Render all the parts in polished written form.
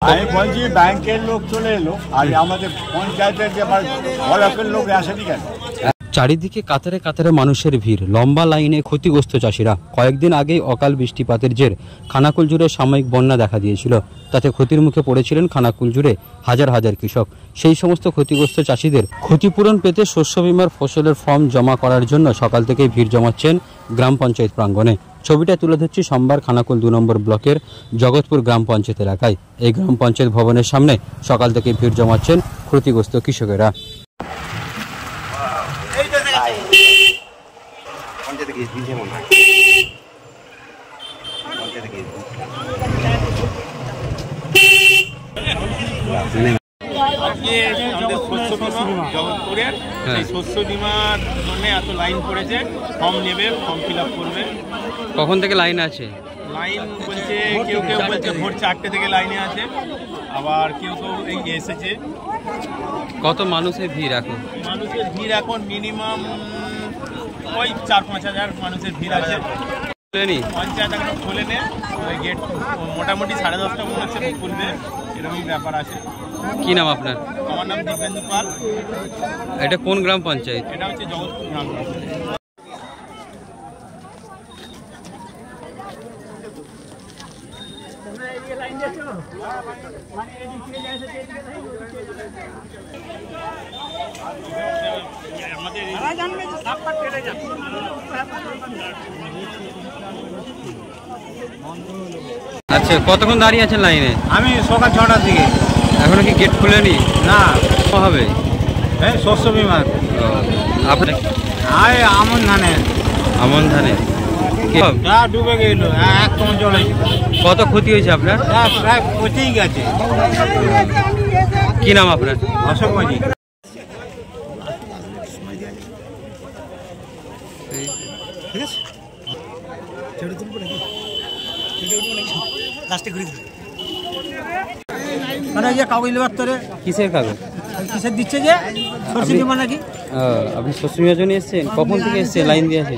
আমি বলছি ব্যাংকের লোক চলে এলো আর আমাদের পঞ্চায়েতের যে ব্লকের লোক আসেনি কেন? চারিদিকে কাতারে কাতারে মানুষের ভিড়, লম্বা লাইনে ক্ষতিগ্রস্ত চাষিরা। কয়েকদিন আগেই অকাল বৃষ্টিপাতের জের খানাকুল জুড়ে সাময়িক বন্যা দেখা দিয়েছিল। তাতে ক্ষতির মুখে পড়েছিলেন খানাকুল জুড়ে হাজার হাজার কৃষক। সেই সমস্ত ক্ষতিগ্রস্ত চাষিদের ক্ষতিপূরণ পেতে শস্য বিমার ফসলের ফর্ম জমা করার জন্য সকাল থেকেই ভিড় জমাচ্ছেন গ্রাম পঞ্চায়েত প্রাঙ্গণে। ছবিটা তুলে ধরছি সোমবার খানাকুল 2 নম্বর ব্লকের জগৎপুর গ্রাম পঞ্চায়েত এলাকায়। এই গ্রাম পঞ্চায়েত ভবনের সামনে সকাল থেকে ভিড় জমাচ্ছেন ক্ষতিগ্রস্ত কৃষকেরা। শস্য বীমার জন্য এত লাইন পড়েছে, ফর্ম নেবে, ফর্ম ফিল আপ করবে। কখন থেকে লাইন আছে? লাইন বলছে কেউ কেউ বলছে ভোর 4টে থেকে লাইনে আছে, আবার কেউ কেউ এই এসেছে। কত মানুষের ভিড় এখন? মানুষের ভিড় এখন মিনিমাম ওই 4-5 হাজার মানুষের ভিড় আছে। পঞ্চায়েত এখন খোলেনি, গেট মোটামুটি 10:30টা মনে হচ্ছে খুলবে, এরকমই ব্যাপার আছে। কি নাম আপনার? আমার নাম দিব্যেন্দু পাল। এটা কোন গ্রাম পঞ্চায়েত? এটা হচ্ছে জগৎপুর গ্রাম পঞ্চায়েত। আচ্ছা, কতক্ষণ দাঁড়িয়ে আছেন লাইনে? আমি সকাল 6টার দিকে। এখনো কি গেট খুলেনি? না হবে শস্য বিমার। আপনার আমন ধানে ডুবে গেল, একদম জলে। কত ক্ষতি হয়েছে আপনার? প্রায় পচেই গেছে। কি নাম আপনার? অশোক মাঝি। কাগজ লেবার তোরে কিসের কাগজ? কিসের দিচ্ছে যে শস্য বিমা নাকি? আপনি শস্য বিমার জন্য এসছেন? কখন থেকে এসছেন? লাইন দিয়েছে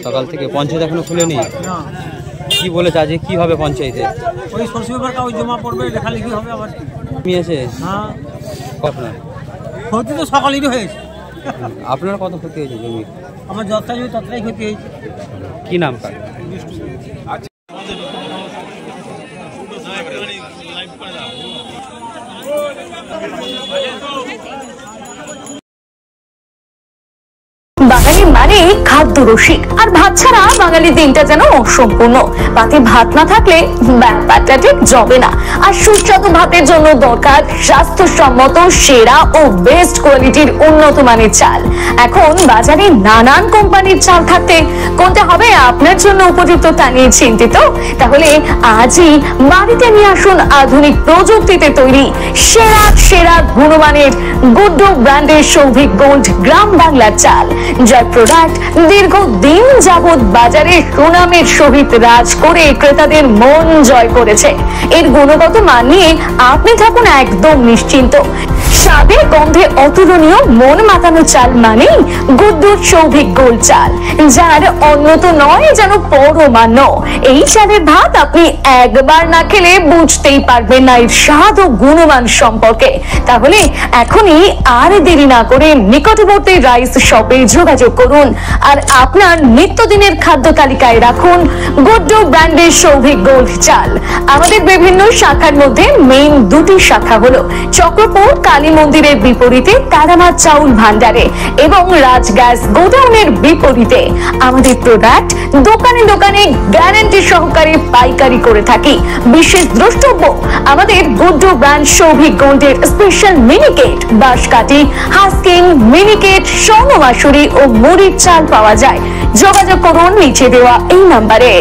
সকাল থেকে। পঞ্চায়েত এখনো খুলেনি? কি বলেছে আজকে কি হবে পঞ্চায়েতে? ওই শস্য বিমার কাগজ জমা পড়বে, লেখালেখি হবে। আবার তুমি আছে? হ্যাঁ। আপনার ক্ষতি তো সকালেরই হয়েছে। আপনার কত ক্ষতি হয়েছে জমি? আমার যতটা জমি ততটাই ক্ষতি হয়েছে। কি নাম কার? বাঙালি মানে খাদ্য রসিক, আর ভাত ছাড়া বাঙালির দিনটা যেন অসম্পূর্ণ। পাতে ভাত না থাকলে ব্যাপারটা ঠিক জমে না। আর সুস্বাদু ভাতের জন্য দরকার স্বাস্থ্যসম্মত সেরা ও বেস্ট কোয়ালিটির উন্নত মানের চাল। এখন বাজারে নানান কোম্পানির চাল থাকতে কোনটা হবে আপনার জন্য উপযুক্ত তা নিয়ে চিন্তিত? তাহলে আজই বাড়িতে নিয়ে আসুন আধুনিক প্রযুক্তিতে তৈরি সেরা সেরা গুণমানের গুড্ডু ব্র্যান্ডের সৌভিক গোল্ড গ্রাম বাংলার চাল, যার প্রোডাক্ট দীর্ঘদিন যাবৎ বাজারে সুনামের সহিত রাজ করে ক্রেতাদের মন জয় করেছে। এর গুণগত মান নিয়ে আপনি থাকুন একদম নিশ্চিন্ত। স্বাদে গন্ধে অতুলনীয় মন মাতানো চাল মানেই গুড্ডুর সৌভিক গোল্ড চাল, যার অন্যত নয় যেন পরমান্ন। এই চালের ভাত আপনি একবার না খেলে বুঝতেই পারবেন না এর স্বাদ ও গুণমান সম্পর্কে। তাহলে এখনই আর দেরি না করে নিকটবর্তী রাইস শপে যোগাযোগ করুন আর আপনার নিত্যদিনের খাদ্য তালিকায় রাখুন গুড্ডু ব্র্যান্ডের সৌভিক গোল্ড চাল। আমাদের বিভিন্ন শাখার মধ্যে মেইন 2টি শাখা হলো চক্রপুর কালী মন্দিরের বিপরীতে তারামা চাউল ভান্ডারে এবং রাজ গ্যাস গোডাউনের বিপরীতে। আমাদের প্রোডাক্ট দোকানে দোকানে গ্যারান্টি সহকারে পাইকারি করে থাকি। বিশেষ দ্রষ্টব্য, আমাদের গুড্ডু ব্র্যান্ড সৌভিক গোল্ডের স্পেশাল মিনিকেট, বাঁশকাঠি, হাস্কিং, মিনিকেট, স্বর্ণ মাসুরি ও মুড়ির চাল পাওয়া যায়। যোগাযোগ করুন নিচে দেওয়া এই নাম্বারে।